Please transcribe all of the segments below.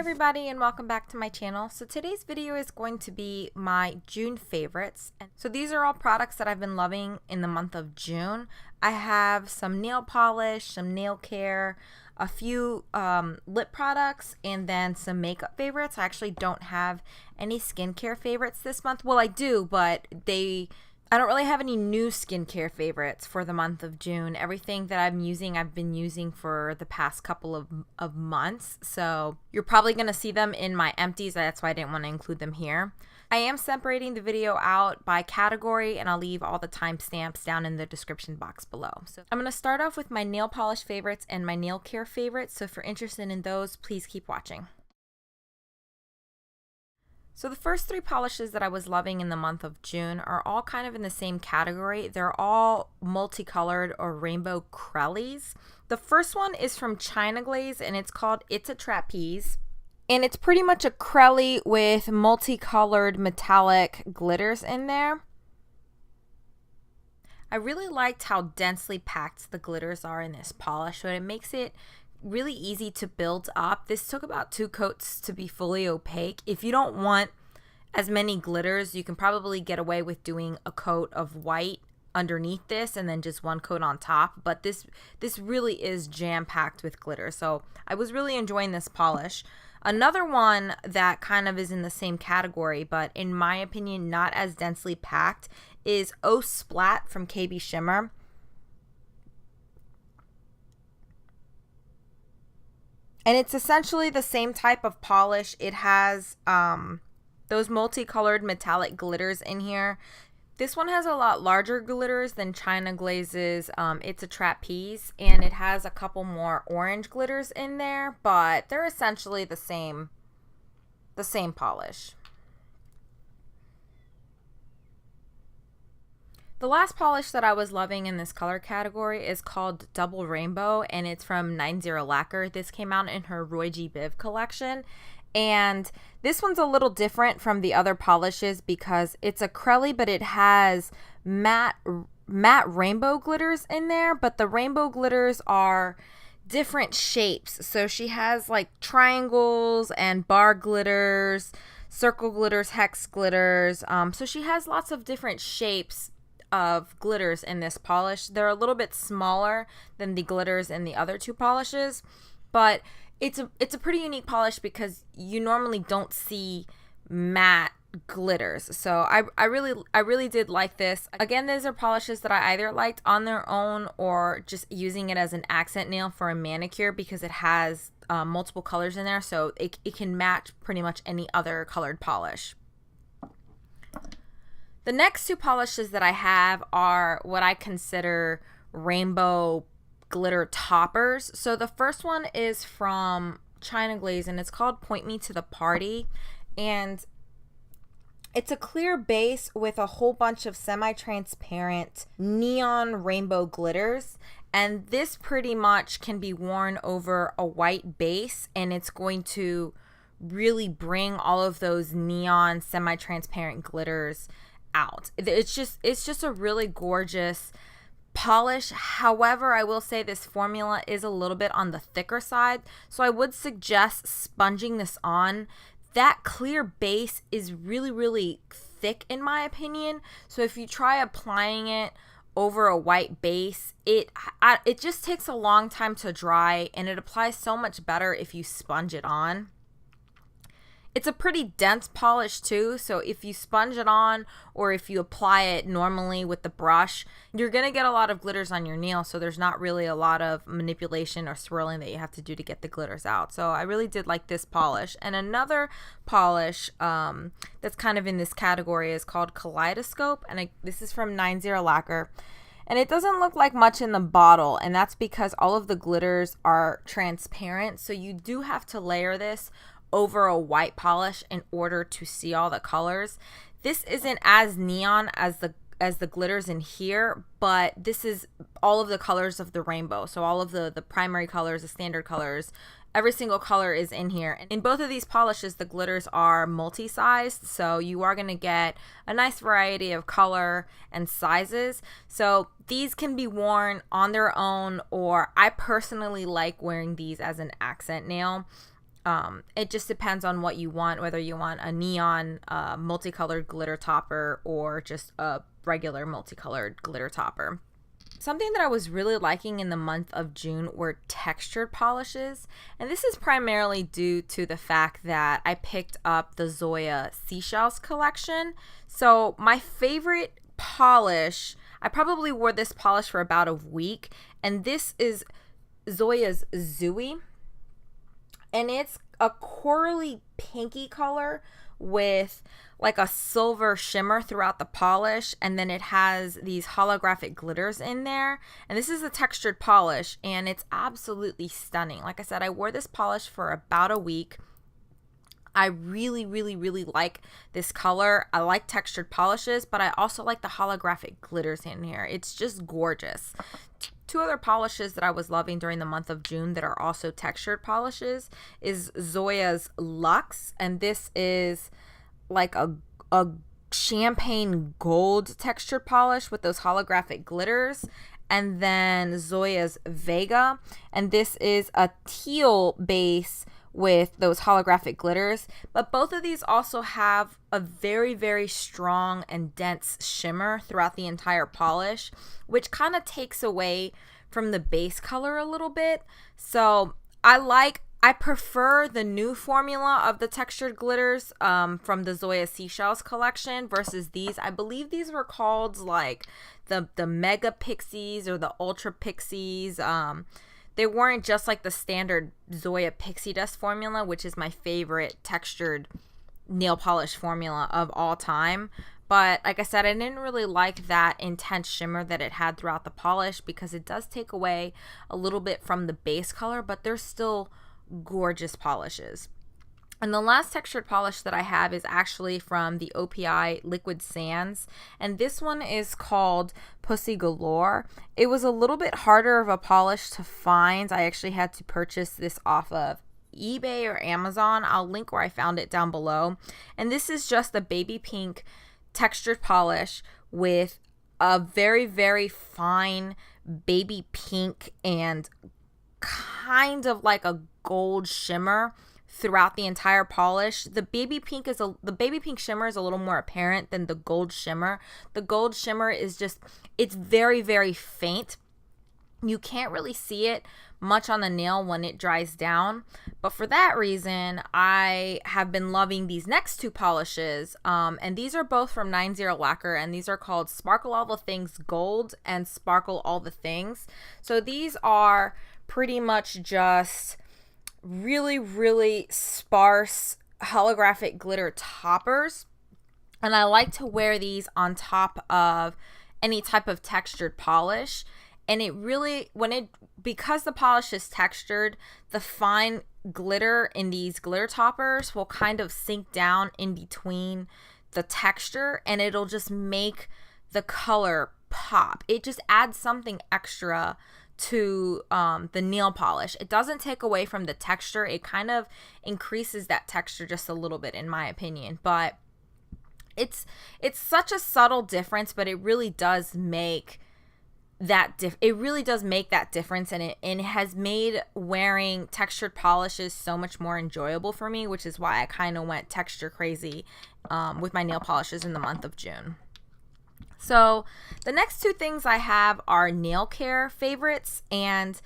everybody, and welcome back to my channel. So today's video is going to be my June favorites. And so these are all products that I've been loving in the month of June. I have some nail polish, some nail care, a few lip products, and then some makeup favorites. I actually don't have any skincare favorites this month. Well, I do, but I don't really have any new skincare favorites for the month of June. Everything that I'm using, I've been using for the past couple of months. So you're probably going to see them in my empties. That's why I didn't want to include them here. I am separating the video out by category, and I'll leave all the timestamps down in the description box below. So I'm going to start off with my nail polish favorites and my nail care favorites. So if you're interested in those, please keep watching. So the first three polishes that I was loving in the month of June are all kind of in the same category. They're all multicolored or rainbow crellies. The first one is from China Glaze, and it's called It's a Trap-eze. And it's pretty much a crelly with multicolored metallic glitters in there. I really liked how densely packed the glitters are in this polish, so it makes it really easy to build up. This took about 2 coats to be fully opaque. If you don't want as many glitters, you can probably get away with doing a coat of white underneath this and then just 1 coat on top, but this really is jam-packed with glitter, so I was really enjoying this polish. Another one that kind of is in the same category, but in my opinion not as densely packed, is Oh Splat from KBShimmer. And it's essentially the same type of polish. It has those multicolored metallic glitters in here. This one has a lot larger glitters than China Glaze's It's a Trap-eze, and it has a couple more orange glitters in there, but they're essentially the same polish. The last polish that I was loving in this color category is called Double Rainbow, and it's from 90 Lacquer. This came out in her Roy G. Biv collection, and this one's a little different from the other polishes because it's a crelly, but it has matte rainbow glitters in there, but the rainbow glitters are different shapes. So she has like triangles and bar glitters, circle glitters, hex glitters. So she has lots of different shapes of glitters in this polish. They're a little bit smaller than the glitters in the other 2 polishes, but it's a pretty unique polish because you normally don't see matte glitters. So I really did like this. Again, these are polishes that I either liked on their own or just using it as an accent nail for a manicure because it has multiple colors in there, so it can match pretty much any other colored polish. The next 2 polishes that I have are what I consider rainbow glitter toppers. So the first one is from China Glaze, and it's called Point Me to the Party. And it's a clear base with a whole bunch of semi-transparent neon rainbow glitters. And this pretty much can be worn over a white base, and it's going to really bring all of those neon semi-transparent glitters out. It's just a really gorgeous polish. However, I will say this formula is a little bit on the thicker side, so I would suggest sponging this on. That clear base is really thick in my opinion, so if you try applying it over a white base, it just takes a long time to dry, and it applies so much better if you sponge it on. It's a pretty dense polish too, so if you sponge it on or if you apply it normally with the brush, you're going to get a lot of glitters on your nail, so there's not really a lot of manipulation or swirling that you have to do to get the glitters out. So I really did like this polish. And another polish that's kind of in this category is called Kaleidoscope, and this is from 90 Lacquer. And it doesn't look like much in the bottle, and that's because all of the glitters are transparent, so you do have to layer this over a white polish in order to see all the colors. This isn't as neon as the glitters in here, but this is all of the colors of the rainbow. So all of the primary colors, the standard colors, every single color is in here. And in both of these polishes, the glitters are multi-sized, so you are going to get a nice variety of color and sizes. So these can be worn on their own, or I personally like wearing these as an accent nail. It just depends on what you want, whether you want a neon multicolored glitter topper or just a regular multicolored glitter topper. Something that I was really liking in the month of June were textured polishes, and this is primarily due to the fact that I picked up the Zoya Seashells collection. So my favorite polish, I probably wore this polish for about a week, and this is Zoya's Zooey, and it's a corally pinky color with like a silver shimmer throughout the polish, and then it has these holographic glitters in there, and this is a textured polish, and it's absolutely stunning. Like I said, I wore this polish for about a week. I really, really, really like this color. I like textured polishes, but I also like the holographic glitters in here. It's just gorgeous. Two other polishes that I was loving during the month of June that are also textured polishes is Zoya's Luxe, and this is like a champagne gold textured polish with those holographic glitters. And then Zoya's Vega, and this is a teal base with those holographic glitters, but both of these also have a very, very strong and dense shimmer throughout the entire polish, which kind of takes away from the base color a little bit. So I prefer the new formula of the textured glitters from the Zoya Seashells collection versus these. I believe these were called like the Mega Pixies or the Ultra Pixies. They weren't just like the standard Zoya Pixie Dust formula, which is my favorite textured nail polish formula of all time. But like I said, I didn't really like that intense shimmer that it had throughout the polish because it does take away a little bit from the base color, but they're still gorgeous polishes. And the last textured polish that I have is actually from the OPI Liquid Sands, and this one is called Pussy Galore. It was a little bit harder of a polish to find. I actually had to purchase this off of eBay or Amazon. I'll link where I found it down below. And this is just a baby pink textured polish with a very, very fine baby pink and kind of like a gold shimmer throughout the entire polish. The baby pink shimmer is a little more apparent than the gold shimmer. The gold shimmer is just, it's very, very faint. You can't really see it much on the nail when it dries down. But for that reason, I have been loving these next two polishes. And these are both from 90 Lacquer, and these are called Sparkle All the Things Gold and Sparkle All the Things. So these are pretty much just really, really sparse holographic glitter toppers, and I like to wear these on top of any type of textured polish. And it really, because the polish is textured, the fine glitter in these glitter toppers will kind of sink down in between the texture, and it'll just make the color pop. It just adds something extra to the nail polish. It doesn't take away from the texture. It kind of increases that texture just a little bit, in my opinion. But it's such a subtle difference, but it really does make that difference, and it has made wearing textured polishes so much more enjoyable for me, which is why I kind of went texture crazy with my nail polishes in the month of June. So the next two things I have are Nailcare favorites, and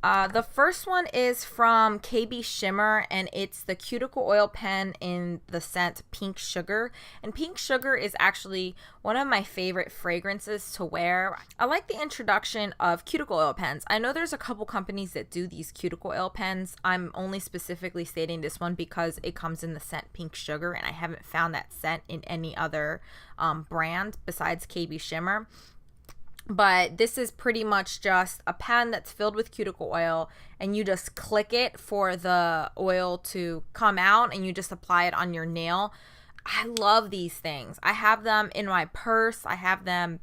the first one is from KBShimmer, and it's the Cuticle Oil Pen in the scent Pink Sugar. And Pink Sugar is actually one of my favorite fragrances to wear. I like the introduction of cuticle oil pens. I know there's a couple companies that do these cuticle oil pens. I'm only specifically stating this one because it comes in the scent Pink Sugar, and I haven't found that scent in any other brand besides KBShimmer. But this is pretty much just a pen that's filled with cuticle oil, and you just click it for the oil to come out, and you just apply it on your nail. I love these things. I have them in my purse. I have them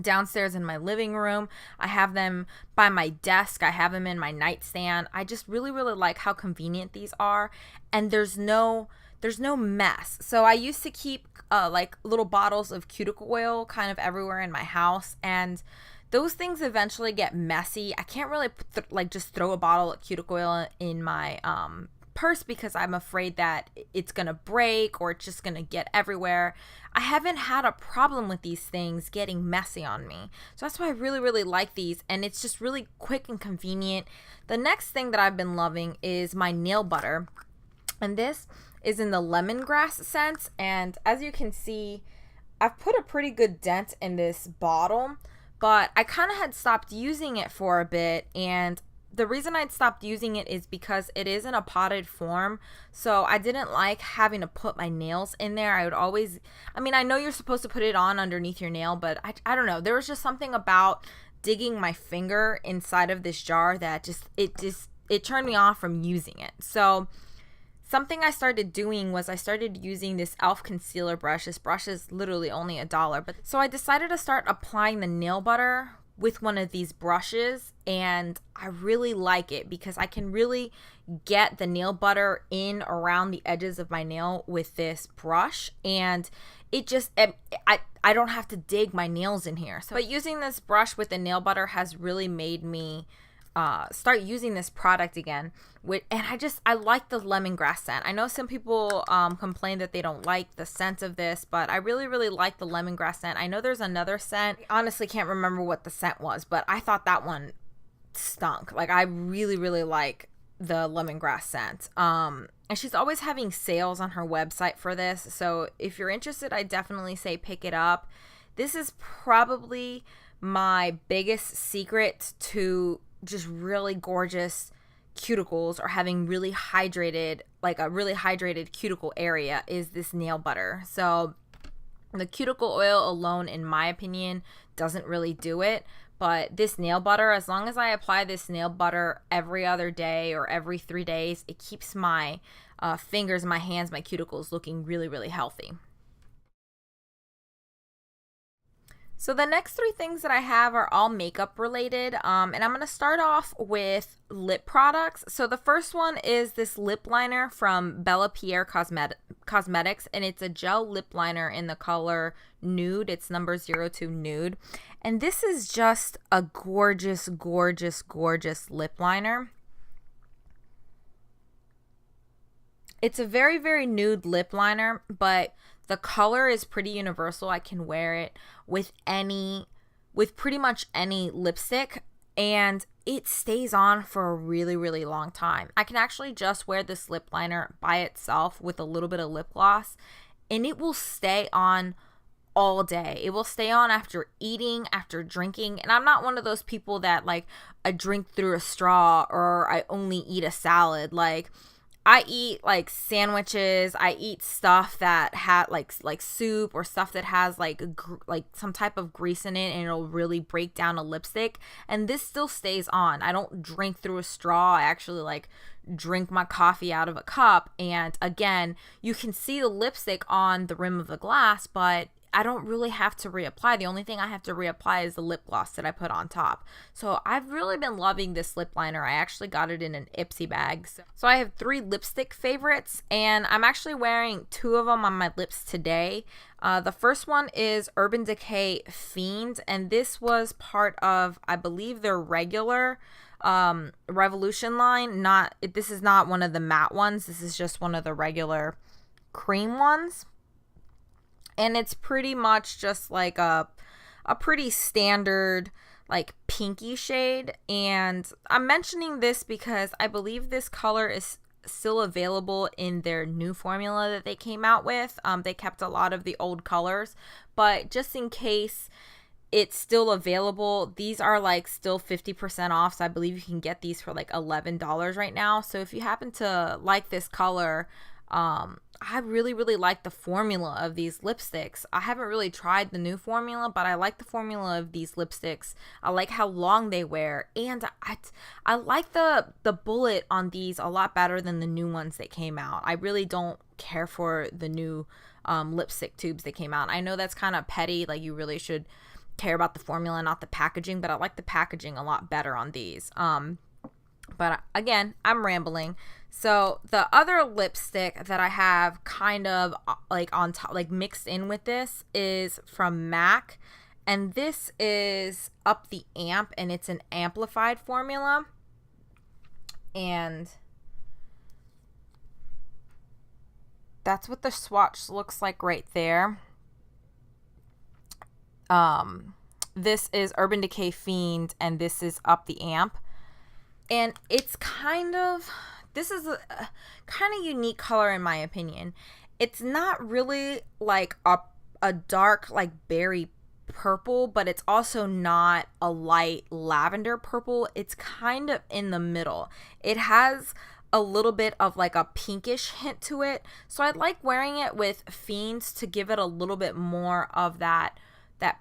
downstairs in my living room. I have them by my desk. I have them in my nightstand. I just really, really like how convenient these are, and there's no mess. So I used to keep like little bottles of cuticle oil kind of everywhere in my house, and those things eventually get messy. I can't really just throw a bottle of cuticle oil in my purse because I'm afraid that it's gonna break or it's just gonna get everywhere. I haven't had a problem with these things getting messy on me. So that's why I really like these, and it's just really quick and convenient. The next thing that I've been loving is my nail butter, and this is in the lemongrass scent, and as you can see, I've put a pretty good dent in this bottle, but I kind of had stopped using it for a bit, and the reason I'd stopped using it is because it is in a potted form, so I didn't like having to put my nails in there. I would always, I mean, I know you're supposed to put it on underneath your nail, but I don't know. There was just something about digging my finger inside of this jar that it turned me off from using it. So something I started doing was I started using this e.l.f. concealer brush. This brush is literally only $1, but so I decided to start applying the nail butter with one of these brushes, and I really like it because I can really get the nail butter in around the edges of my nail with this brush, and it just I don't have to dig my nails in here. So but using this brush with the nail butter has really made me start using this product again. And I like the lemongrass scent. I know some people complain that they don't like the scent of this, but I really like the lemongrass scent. I know there's another scent. I honestly can't remember what the scent was, but I thought that one stunk. Like, I really like the lemongrass scent. And she's always having sales on her website for this, so if you're interested, I definitely say pick it up. This is probably my biggest secret to just really gorgeous cuticles or having really hydrated, like a really hydrated cuticle area, is this nail butter. So the cuticle oil alone, in my opinion, doesn't really do it, but this nail butter, as long as I apply this nail butter every other day or every 3 days, it keeps my fingers, my hands, my cuticles looking really healthy. So the next 3 things that I have are all makeup related, and I'm going to start off with lip products. So the first one is this lip liner from Pierre Cosmetics, and it's a gel lip liner in the color Nude. It's number 02 Nude, and this is just a gorgeous lip liner. It's a very nude lip liner, but the color is pretty universal. I can wear it with pretty much any lipstick, and it stays on for a really long time. I can actually just wear this lip liner by itself with a little bit of lip gloss, and it will stay on all day. It will stay on after eating, after drinking, and I'm not one of those people that, like, I drink through a straw or I only eat a salad. Like, I eat like sandwiches. I eat stuff that had like soup or stuff that has like some type of grease in it, and it'll really break down a lipstick. And this still stays on. I don't drink through a straw. I actually like drink my coffee out of a cup. And again, you can see the lipstick on the rim of the glass, but I don't really have to reapply. The only thing I have to reapply is the lip gloss that I put on top. So I've really been loving this lip liner. I actually got it in an Ipsy bag. So I have 3 lipstick favorites, and I'm actually wearing 2 of them on my lips today. The first one is Urban Decay Fiend, and this was part of, I believe, their regular Revolution line. This is not one of the matte ones. This is just one of the regular cream ones. And it's pretty much just like a pretty standard like pinky shade. And I'm mentioning this because I believe this color is still available in their new formula that they came out with. They kept a lot of the old colors, but just in case it's still available, these are like still 50% off. So I believe you can get these for like $11 right now. So if you happen to like this color, I really like the formula of these lipsticks. I haven't really tried the new formula, but I like the formula of these lipsticks. I like how long they wear, and I like the bullet on these a lot better than the new ones that came out. I really don't care for the new lipstick tubes that came out. I know that's kind of petty, like you really should care about the formula, not the packaging, but I like the packaging a lot better on these. But again, I'm rambling. So the other lipstick that I have kind of like on top, like mixed in with this, is from MAC, and this is Up the Amp, and it's an amplified formula. And that's what the swatch looks like right there. This is Urban Decay Fiend, and this is Up the Amp. And it's this is a kind of unique color in my opinion. It's not really like a dark like berry purple, but it's also not a light lavender purple. It's kind of in the middle. It has a little bit of like a pinkish hint to it. So I like wearing it with Fiends to give it a little bit more of that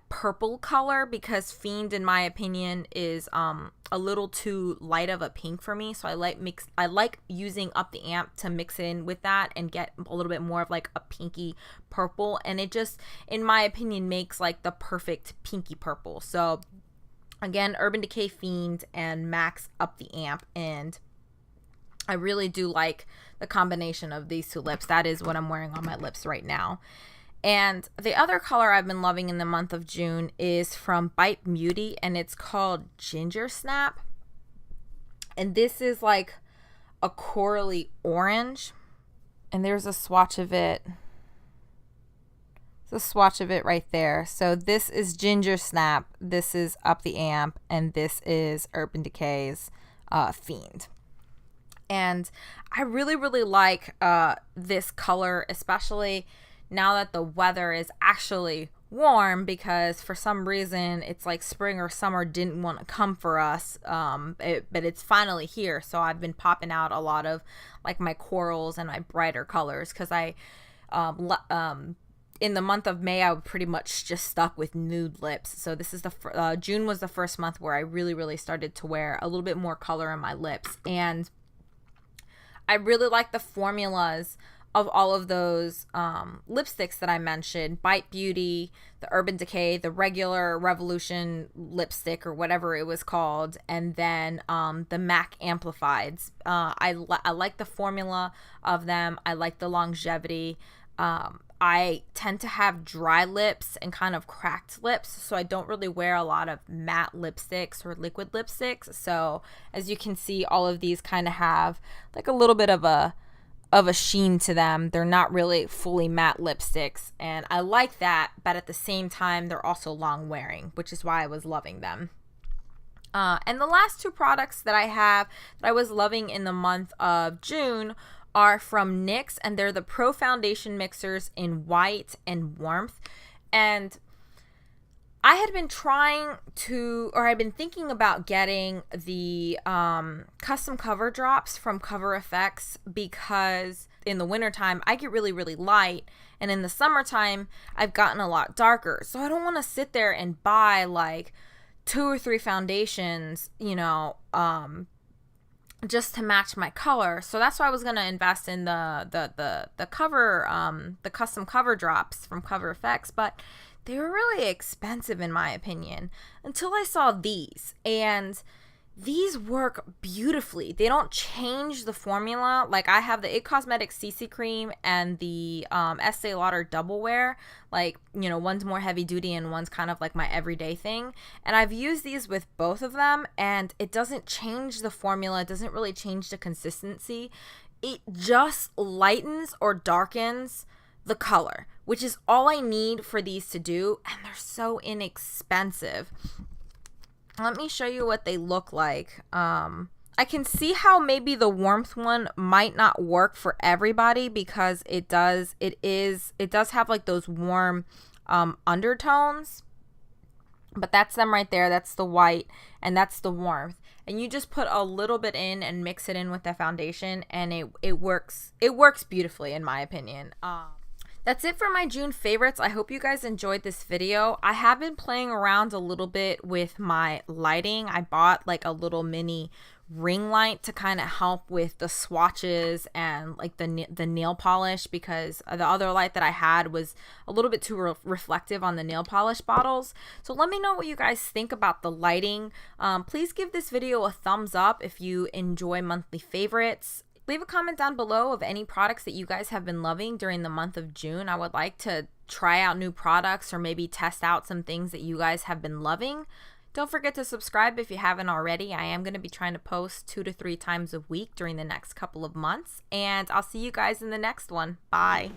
purple color, because Fiend in my opinion is a little too light of a pink for me. So I like using Up the Amp to mix it in with that and get a little bit more of like a pinky purple, and it just in my opinion makes like the perfect pinky purple. So again, Urban Decay Fiend and Max Up the Amp, and I really do like the combination of these two lips. That is what I'm wearing on my lips right now. And the other color I've been loving in the month of June is from Bite Beauty, and it's called Gingersnap. And this is like a corally orange. And there's a swatch of it. There's a swatch of it right there. So this is Gingersnap, this is Up the Amp, and this is Urban Decay's Fiend. And I really, really like this color, especially now that the weather is actually warm, because for some reason it's like spring or summer didn't want to come for us, but it's finally here. So I've been popping out a lot of like my corals and my brighter colors, because in the month of May I pretty much just stuck with nude lips. So this is June was the first month where I really, really started to wear a little bit more color in my lips, and I really like the formulas of all of those lipsticks that I mentioned. Bite Beauty, the Urban Decay, the regular Revolution lipstick or whatever it was called, and then the MAC Amplifieds. I like the formula of them. I like the longevity. I tend to have dry lips and kind of cracked lips, so I don't really wear a lot of matte lipsticks or liquid lipsticks. So as you can see, all of these kind of have like a little bit of a sheen to them. They're not really fully matte lipsticks, and I like that, but at the same time they're also long wearing, which is why I was loving them. And the last two products that I have that I was loving in the month of June are from NYX, and they're the Pro Foundation Mixers in White and Warmth. And I had been I'd been thinking about getting the custom cover drops from Cover FX, because in the wintertime I get really, really light, and in the summertime I've gotten a lot darker. So I don't want to sit there and buy like 2 or 3 foundations, just to match my color. So that's why I was going to invest in the cover, the custom cover drops from Cover FX, but they were really expensive in my opinion until I saw these, and these work beautifully. They don't change the formula. Like I have the It Cosmetics CC cream and the Estee Lauder Double Wear. Like, one's more heavy duty and one's kind of like my everyday thing. And I've used these with both of them, and it doesn't change the formula. It doesn't really change the consistency. It just lightens or darkens the color, which is all I need for these to do, and they're so inexpensive. Let me show you what they look like. I can see how maybe the Warmth one might not work for everybody, because it does have like those warm undertones, but that's them right there. That's the white and that's the Warmth, and you just put a little bit in and mix it in with the foundation, and it works beautifully in my opinion. That's it for my June favorites. I hope you guys enjoyed this video. I have been playing around a little bit with my lighting. I bought like a little mini ring light to kind of help with the swatches and like the nail polish, because the other light that I had was a little bit too reflective on the nail polish bottles. So let me know what you guys think about the lighting. Please give this video a thumbs up if you enjoy monthly favorites. Leave a comment down below of any products that you guys have been loving during the month of June. I would like to try out new products or maybe test out some things that you guys have been loving. Don't forget to subscribe if you haven't already. I am going to be trying to post 2 to 3 times a week during the next couple of months. And I'll see you guys in the next one. Bye.